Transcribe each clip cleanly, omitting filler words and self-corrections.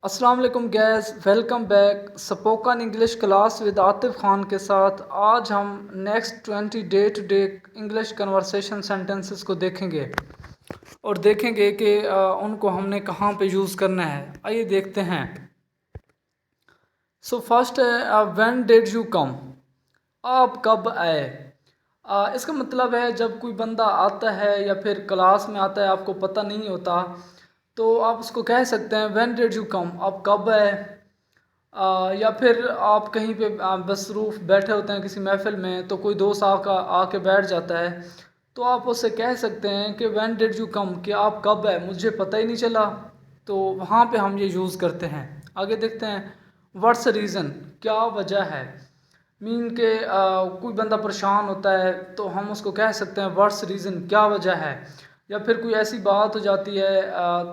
السلام علیکم guys, welcome back spoken English class with Atif Khan کے ساتھ۔ آج ہم next 20 day to day English conversation sentences کو دیکھیں گے اور دیکھیں گے کہ ان کو ہم نے کہاں پہ یوز کرنا ہے۔ آئیے دیکھتے ہیں۔ سو فرسٹ ہے وین ڈیڈ یو کم، آپ کب آئے۔ اس کا مطلب ہے جب کوئی بندہ آتا ہے یا پھر کلاس میں آتا ہے، آپ کو پتہ نہیں ہوتا تو آپ اس کو کہہ سکتے ہیں وین ڈیڈ یو کم، آپ کب آئے۔ یا پھر آپ کہیں پہ مصروف بیٹھے ہوتے ہیں کسی محفل میں، تو کوئی دوست آ کے بیٹھ جاتا ہے تو آپ اس سے کہہ سکتے ہیں کہ وین ڈیڈ یو کم، کہ آپ کب آئے، مجھے پتہ ہی نہیں چلا۔ تو وہاں پہ ہم یہ یوز کرتے ہیں۔ آگے دیکھتے ہیں واٹس ریزن، کیا وجہ ہے۔ مین کہ کوئی بندہ پریشان ہوتا ہے تو ہم اس کو کہہ سکتے ہیں واٹس ریزن، کیا وجہ ہے۔ یا پھر کوئی ایسی بات ہو جاتی ہے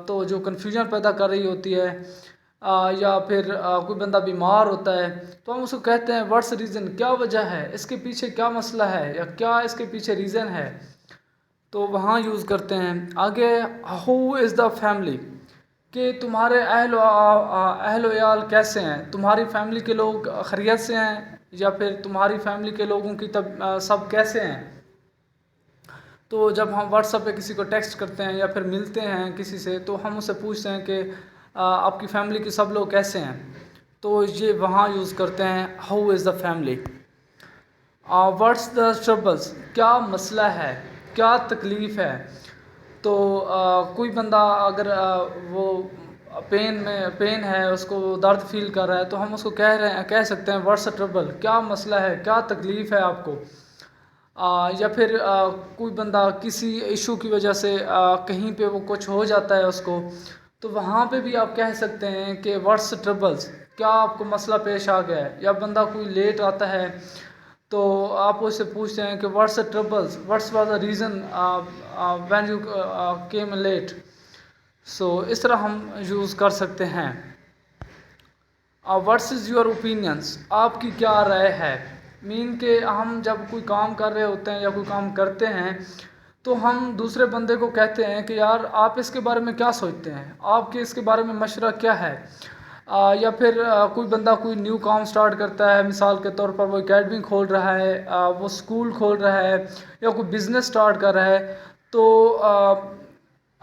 تو جو کنفیوژن پیدا کر رہی ہوتی ہے، یا پھر کوئی بندہ بیمار ہوتا ہے تو ہم اس کو کہتے ہیں واٹس ریزن، کیا وجہ ہے، اس کے پیچھے کیا مسئلہ ہے یا کیا اس کے پیچھے ریزن ہے، تو وہاں یوز کرتے ہیں۔ آگے ہو از دا فیملی، کہ تمہارے اہل و عیال کیسے ہیں، تمہاری فیملی کے لوگ خیریت سے ہیں یا پھر تمہاری فیملی کے لوگوں کی سب کیسے ہیں۔ تو جب ہم واٹس ایپ پہ کسی کو ٹیکسٹ کرتے ہیں یا پھر ملتے ہیں کسی سے تو ہم اس سے پوچھتے ہیں کہ آپ کی فیملی کے سب لوگ کیسے ہیں، تو یہ وہاں یوز کرتے ہیں how is the family. What's the troubles, کیا مسئلہ ہے، کیا تکلیف ہے۔ تو کوئی بندہ اگر وہ پین ہے، اس کو درد فیل کر رہا ہے تو ہم اس کو کہہ سکتے ہیں واٹس دا ٹربل، کیا مسئلہ ہے، کیا تکلیف ہے آپ کو۔ یا پھر کوئی بندہ کسی ایشو کی وجہ سے کہیں پہ وہ کچھ ہو جاتا ہے اس کو، تو وہاں پہ بھی آپ کہہ سکتے ہیں کہ واٹس ٹربلز، کیا آپ کو مسئلہ پیش آ گیا ہے۔ یا بندہ کوئی لیٹ آتا ہے تو آپ اس سے پوچھتے ہیں کہ what's troubles, what's was the reason when you came late. So اس طرح ہم یوز کر سکتے ہیں۔ واٹس از یور اوپینینس، آپ کی کیا رائے ہے۔ مین کہ ہم جب کوئی کام کر رہے ہوتے ہیں یا کوئی کام کرتے ہیں تو ہم دوسرے بندے کو کہتے ہیں کہ یار آپ اس کے بارے میں کیا سوچتے ہیں، آپ کے اس کے بارے میں مشورہ کیا ہے۔ یا پھر کوئی بندہ کوئی نیو کام سٹارٹ کرتا ہے، مثال کے طور پر وہ اکیڈمی کھول رہا ہے، وہ سکول کھول رہا ہے یا کوئی بزنس سٹارٹ کر رہا ہے، تو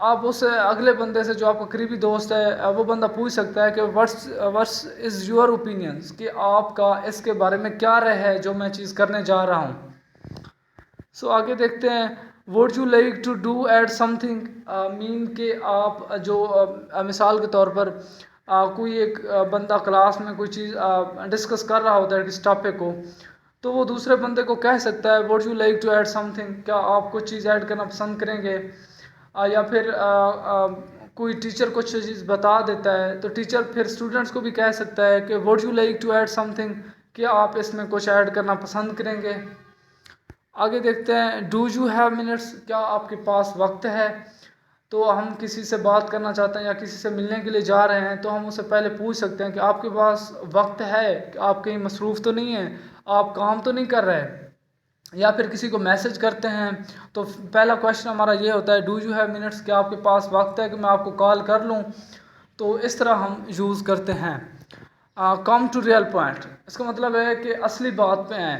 آپ اس اگلے بندے سے جو آپ کا قریبی دوست ہے وہ بندہ پوچھ سکتا ہے کہ واٹس از یور اوپینینس، کہ آپ کا اس کے بارے میں کیا رائے ہے جو میں چیز کرنے جا رہا ہوں۔ سو آگے دیکھتے ہیں would you like to do eat something, مین کہ آپ جو مثال کے طور پر کوئی ایک بندہ کلاس میں کوئی چیز ڈسکس کر رہا ہوتا ہے کس ٹاپک کو، تو وہ دوسرے بندے کو کہہ سکتا ہے would you like to add something, کیا آپ کچھ چیز ایڈ کرنا پسند کریں گے۔ یا پھر کوئی ٹیچر کچھ چیز بتا دیتا ہے تو ٹیچر پھر اسٹوڈنٹس کو بھی کہہ سکتا ہے کہ would you like to add something, کیا آپ اس میں کچھ ایڈ کرنا پسند کریں گے۔ آگے دیکھتے ہیں ڈو یو ہیو منٹس، کیا آپ کے پاس وقت ہے۔ تو ہم کسی سے بات کرنا چاہتے ہیں یا کسی سے ملنے کے لیے جا رہے ہیں تو ہم اس سے پہلے پوچھ سکتے ہیں کہ آپ کے پاس وقت ہے، کہ آپ کہیں مصروف تو نہیں ہیں، آپ کام تو نہیں کر رہے۔ یا پھر کسی کو میسج کرتے ہیں تو پہلا کویشچن ہمارا یہ ہوتا ہے ڈو یو ہیو منٹس، کیا آپ کے پاس وقت ہے کہ میں آپ کو کال کر لوں۔ تو اس طرح ہم یوز کرتے ہیں۔ کم ٹو ریئل پوائنٹ، اس کا مطلب ہے کہ اصلی بات پہ ہیں،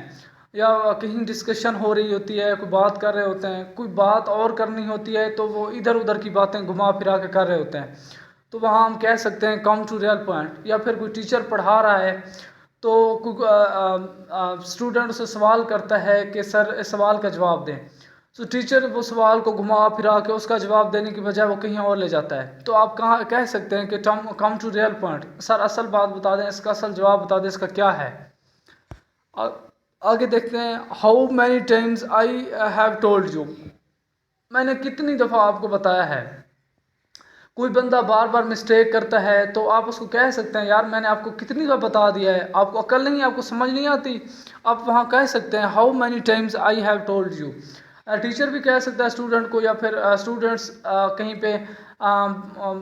یا کہیں ڈسکشن ہو رہی ہوتی ہے، کوئی بات کر رہے ہوتے ہیں، کوئی بات اور کرنی ہوتی ہے تو وہ ادھر ادھر کی باتیں گھما پھرا کے کر رہے ہوتے ہیں، تو وہاں ہم کہہ سکتے ہیں کم ٹو ریئل پوائنٹ۔ یا پھر کوئی ٹیچر پڑھا رہا ہے تو اسٹوڈنٹ سے سوال کرتا ہے کہ سر اس سوال کا جواب دیں، تو ٹیچر وہ سوال کو گھما پھرا کے اس کا جواب دینے کی بجائے وہ کہیں اور لے جاتا ہے، تو آپ کہہ سکتے ہیں کہ کم ٹو ریئل پوائنٹ، سر اصل بات بتا دیں، اس کا اصل جواب بتا دیں، اس کا کیا ہے۔ آگے دیکھتے ہیں how many times I have told you, میں نے کتنی دفعہ آپ کو بتایا ہے۔ کوئی بندہ بار بار مسٹیک کرتا ہے تو آپ اس کو کہہ سکتے ہیں یار میں نے آپ کو کتنی دفعہ بتا دیا ہے، آپ کو عقل نہیں ہے، آپ کو سمجھ نہیں آتی۔ آپ وہاں کہہ سکتے ہیں how many times I have told you. Teacher بھی کہہ سکتا ہے اسٹوڈنٹ کو، یا پھر اسٹوڈنٹس کہیں پہ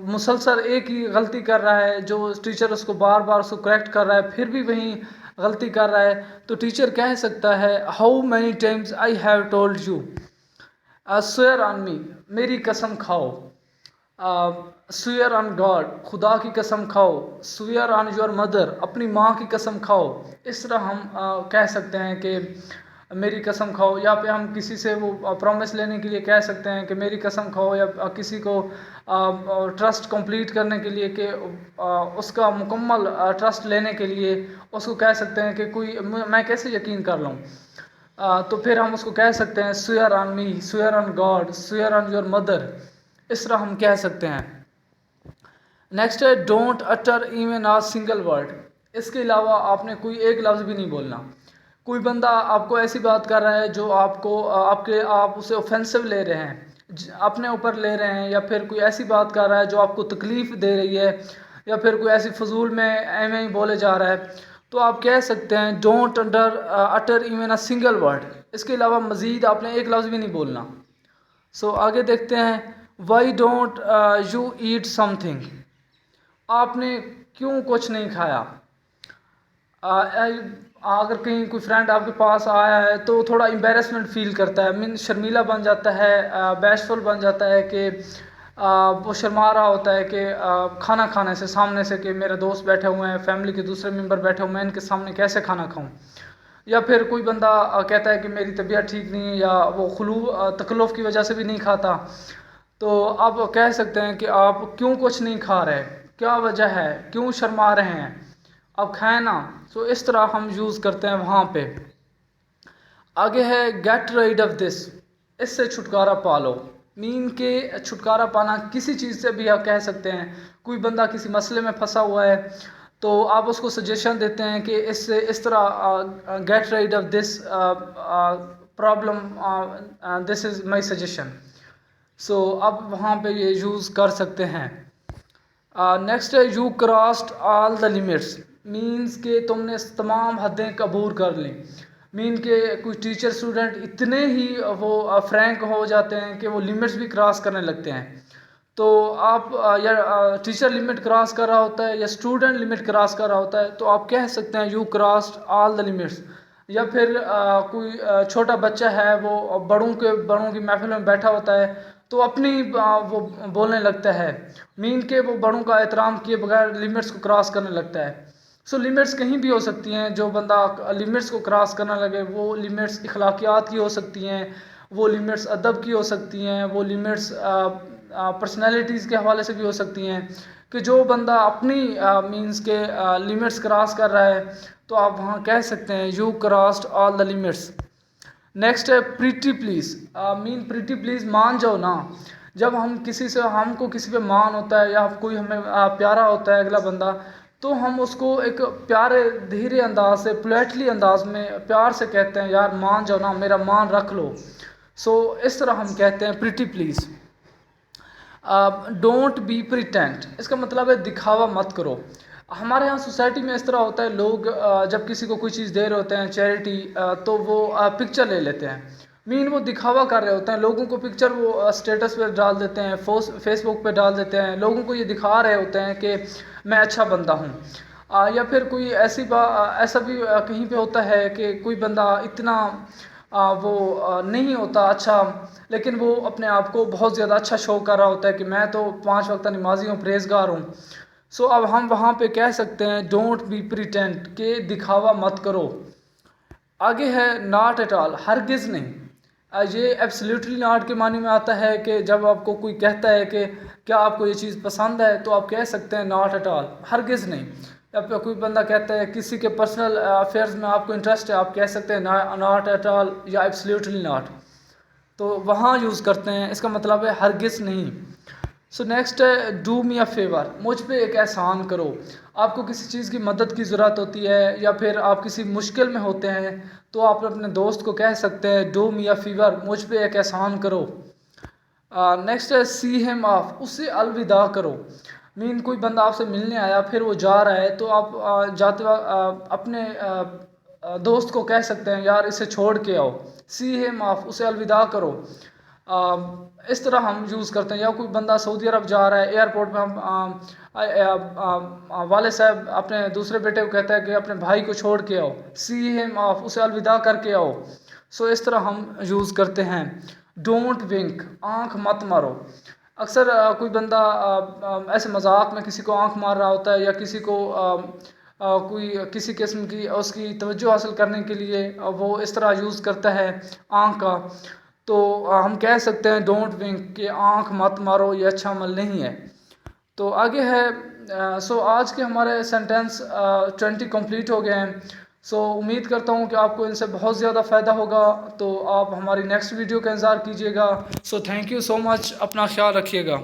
مسلسل ایک ہی غلطی کر رہا ہے، جو ٹیچر اس کو بار بار اس کو کریکٹ کر رہا ہے پھر بھی وہیں غلطی کر رہا ہے، تو ٹیچر کہہ سکتا ہے how many times I have told you, swear on me, میری قسم کھاؤ۔ سویئر آن گاڈ، خدا کی قسم کھاؤ. سویئر آن یور مدر، اپنی ماں کی قسم کھاؤ. اس طرح ہم کہہ سکتے ہیں کہ میری قسم کھاؤ. یا پہ ہم کسی سے وہ پرومس لینے کے لیے کہہ سکتے ہیں کہ میری قسم کھاؤ. یا کسی کو ٹرسٹ کمپلیٹ کرنے کے لیے کہ اس کا مکمل ٹرسٹ لینے کے لیے اس کو کہہ سکتے ہیں کہ کوئی میں کیسے یقین کر لوں. تو پھر ہم اس کو کہہ سکتے ہیں swear on me, swear on God, swear on your mother. اس طرح ہم کہہ سکتے ہیں. نیکسٹ ہے don't utter even a single word. اس کے علاوہ آپ نے کوئی ایک لفظ بھی نہیں بولنا. کوئی بندہ آپ کو ایسی بات کر رہا ہے جو آپ اسے اوفینسو لے رہے ہیں، اپنے اوپر لے رہے ہیں، یا پھر کوئی ایسی بات کر رہا ہے جو آپ کو تکلیف دے رہی ہے، یا پھر کوئی ایسی فضول میں ایویں ہی بولے جا رہا ہے، تو آپ کہہ سکتے ہیں don't utter even a single word. اس کے علاوہ مزید آپ نے ایک لفظ بھی نہیں بولنا. سو آگے دیکھتے ہیں why don't you eat something. آپ نے کیوں کچھ نہیں کھایا. اگر کہیں کوئی فرینڈ آپ کے پاس آیا ہے تو تھوڑا امبیرسمنٹ فیل کرتا ہے، شرمیلا بن جاتا ہے، بیشفل بن جاتا ہے کہ وہ شرما رہا ہوتا ہے کہ کھانا کھانے سے، سامنے سے، کہ میرے دوست بیٹھے ہوئے ہیں، فیملی کے دوسرے ممبر بیٹھے ہوئے ہیں، ان کے سامنے کیسے کھانا کھاؤں. یا پھر کوئی بندہ کہتا ہے کہ میری طبیعت ٹھیک نہیں ہے، یا وہ تکلف کی وجہ سے بھی نہیں کھاتا. تو آپ کہہ سکتے ہیں کہ آپ کیوں کچھ نہیں کھا رہے، کیا وجہ ہے، کیوں شرما رہے ہیں، آپ کھائیں نا. تو اس طرح ہم یوز کرتے ہیں وہاں پہ. آگے ہے گیٹ ریڈ آف دس. اس سے چھٹکارا پا لو. مین کہ چھٹکارا پانا کسی چیز سے بھی آپ کہہ سکتے ہیں. کوئی بندہ کسی مسئلے میں پھنسا ہوا ہے تو آپ اس کو سجیشن دیتے ہیں کہ اس طرح get rid of this problem, this is my suggestion. So آپ وہاں پہ یہ یوز کر سکتے ہیں. نیکسٹ ہے you crossed all the limits. Means کہ تم نے تمام حدیں عبور کر لیں. مین کہ کچھ ٹیچر اسٹوڈنٹ اتنے ہی وہ فرینک ہو جاتے ہیں کہ وہ لمٹس بھی کراس کرنے لگتے ہیں. تو آپ یا ٹیچر لمٹ کراس کر رہا ہوتا ہے یا اسٹوڈنٹ لمٹ کراس کر رہا ہوتا ہے تو آپ کہہ سکتے ہیں you crossed all the limits. یا پھر کوئی چھوٹا بچہ ہے وہ بڑوں کی محفل میں بیٹھا ہوتا ہے تو اپنی وہ بولنے لگتا ہے. مین کہ وہ بڑوں کا احترام کیے بغیر لمٹس کو کراس کرنے لگتا ہے. سو لمٹس کہیں بھی ہو سکتی ہیں. جو بندہ لمٹس کو کراس کرنا لگے وہ لمٹس اخلاقیات کی ہو سکتی ہیں، وہ لمٹس ادب کی ہو سکتی ہیں، وہ لمٹس پرسنالٹیز کے حوالے سے بھی ہو سکتی ہیں. کہ جو بندہ اپنی مینس کے لمٹس کراس کر رہا ہے تو آپ وہاں کہہ سکتے ہیں you crossed all the limits. Next ہے پریٹی پلیز. مین پریٹی پلیز مان جاؤ نا. جب ہم کو کسی پہ مان ہوتا ہے یا کوئی ہمیں پیارا ہوتا ہے اگلا بندہ، تو ہم اس کو ایک پیارے دھیرے انداز سے، پولیٹلی انداز میں پیار سے کہتے ہیں یار مان جاؤ نا، میرا مان رکھ لو. سو اس طرح ہم کہتے ہیں pretty please. Don't be pretentious. اس کا مطلب ہے دکھاوا مت کرو. ہمارے ہاں سوسائٹی میں اس طرح ہوتا ہے، لوگ جب کسی کو کوئی چیز دے رہے ہوتے ہیں چیریٹی، تو وہ پکچر لے لیتے ہیں. مین وہ دکھاوا کر رہے ہوتے ہیں، لوگوں کو پکچر وہ اسٹیٹس پہ ڈال دیتے ہیں، فیس بک پہ ڈال دیتے ہیں، لوگوں کو یہ دکھا رہے ہوتے ہیں کہ میں اچھا بندہ ہوں. یا پھر کوئی ایسا بھی کہیں پہ ہوتا ہے کہ کوئی بندہ اتنا وہ نہیں ہوتا اچھا، لیکن وہ اپنے آپ کو بہت زیادہ اچھا شو کر رہا ہوتا ہے کہ میں تو 5 وقتہ نمازی ہوں، پرہیزگار ہوں. سو اب ہم وہاں پہ کہہ سکتے ہیں ڈونٹ بی پریٹینٹ، کہ دکھاوا مت کرو. آگے ہے ناٹ ایٹ آل. ہرگز نہیں. یہ ایبسلیوٹلی ناٹ کے معنی میں آتا ہے کہ جب آپ کو کوئی کہتا ہے کہ کیا آپ کو یہ چیز پسند ہے تو آپ کہہ سکتے ہیں ناٹ ایٹ آل، ہرگز نہیں. یا پھر کوئی بندہ کہتا ہے کسی کے پرسنل افیئرز میں آپ کو انٹرسٹ ہے، آپ کہہ سکتے ہیں ناٹ ایٹ آل یا ایبسلیوٹلی ناٹ. تو وہاں یوز کرتے ہیں. اس کا مطلب ہے ہرگز نہیں. سو نیکسٹ ہے ڈو می اے فیور. مجھ پہ ایک احسان کرو. آپ کو کسی چیز کی مدد کی ضرورت ہوتی ہے یا پھر آپ کسی مشکل میں ہوتے ہیں تو آپ اپنے دوست کو کہہ سکتے ہیں ڈو می اے فیور، مجھ پہ ایک احسان کرو. نیکسٹ ہے سی ہیم آف. اسے الوداع کرو. مین کوئی بندہ آپ سے ملنے آیا پھر وہ جا رہا ہے تو آپ جاتے وقت اپنے دوست کو کہہ سکتے ہیں یار اسے چھوڑ کے آؤ. سی ہیم آف، اسے الوداع کرو. اس طرح ہم یوز کرتے ہیں. یا کوئی بندہ سعودی عرب جا رہا ہے، ایئرپورٹ پہ ہم والد صاحب اپنے دوسرے بیٹے کو کہتا ہے کہ اپنے بھائی کو چھوڑ کے آؤ. سی ہیم آف، اسے الوداع کر کے آؤ. سو اس طرح ہم یوز کرتے ہیں. ڈونٹ ونک. آنکھ مت مارو. اکثر کوئی بندہ ایسے مذاق میں کسی کو آنکھ مار رہا ہوتا ہے، یا کسی کو کوئی کسی قسم کی اس کی توجہ حاصل کرنے کے لیے وہ اس طرح یوز کرتا ہے آنکھ کا، تو ہم کہہ سکتے ہیں ڈونٹ ونک، کہ آنکھ مت مارو، یہ اچھا عمل نہیں ہے۔ تو آگے ہے سو آج کے ہمارے سینٹینس 20 کمپلیٹ ہو گئے ہیں۔ سو امید کرتا ہوں کہ آپ کو ان سے بہت زیادہ فائدہ ہوگا، تو آپ ہماری نیکسٹ ویڈیو کا انتظار کیجیے گا۔ سو تھینک یو سو مچ، اپنا خیال رکھیے گا۔